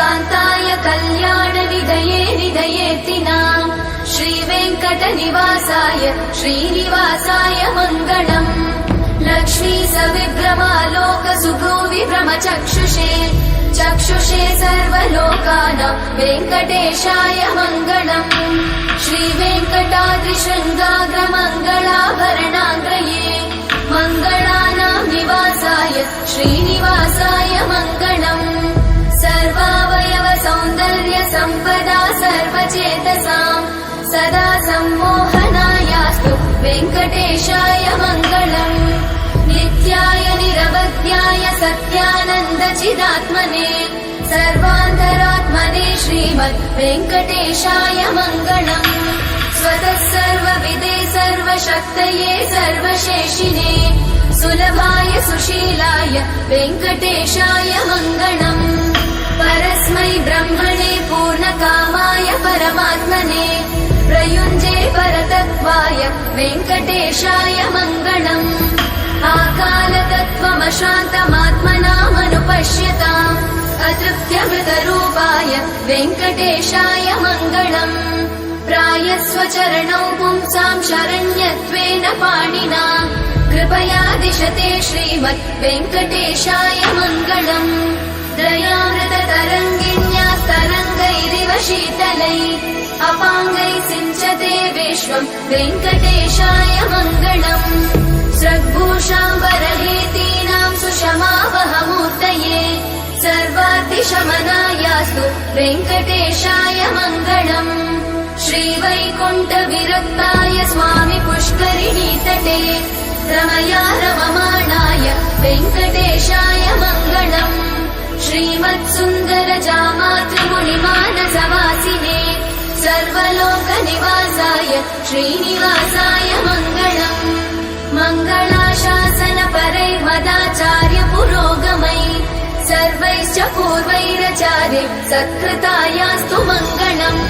कान्ताय कल्याणनिधये निधयेतिनाम् श्रीवेङ्कटनिवासाय श्रीनिवासाय मङ्गलम् लक्ष्मी सविभ्रमालोक सुभ्रूविभ्रमचक्षुषे चक्षुषे सर्वलोकानां वेङ्कटेशाय मङ्गलम् श्रीवेङ्कटाद्रिशृङ्गाग्रमङ्गलाभरणाग्रये मङ्गलानां निवासाय श्रीनिवासाय मङ्गलम् सर्वावयव सौन्दर्य सम्पदा सर्वचेतसां सदा सम्मोहनायास्तु वेङ्कटेशाय मङ्गलम् नित्याय निरवध्याय सत्यानन्दचिदात्मने सर्वान्तरात्मने श्रीमद् वेङ्कटेशाय मङ्गलम् स्वतः सर्वविदे सर्वशक्तये सर्वशेषिने सुलभाय सुशीलाय वेङ्कटेशाय मङ्गलम् परस्मै ब्रह्मणे पूर्णकामाय परमात्मने प्रयुञ्जे परतत्त्वाय वेङ्कटेशाय मङ्गलम् आकालतत्त्वमशान्तमात्मनामनुपश्यताम् अतृप्त्यमृतरूपाय वेङ्कटेशाय मङ्गलम् प्रायस्वचरणौ पुंसां शरण्यत्वेन पाणिना कृपया दिशते श्रीमद् वेङ्कटेशाय मङ्गलम् दयामृततरङ्गिण्यास्तरङ्गैरिव शीतलैः अपाङ्गैः सिञ्चते विश्वं वेङ्कटेशाय मङ्गलम् स्रग्भूषाम्बरहेतीनां सुषमावहमूर्तये सर्वार्थिशमनायास्तु वेङ्कटेशाय मङ्गलम् श्रीवैकुण्ठविरक्ताय स्वामि पुष्करिणीतटे रमया रममाणाय वेङ्कटेशाय मङ्गलम् श्रीमत्सुन्दरजामातृमुनिमानसवासिने सर्वलोकनिवासाय श्रीनिवासाय मङ्गलम् मङ्गलाशासनपरैर्मदाचार्य पुरोगमैः सर्वैश्च पूर्वैराचार्यैः सत्कृतायास्तु मङ्गलम्।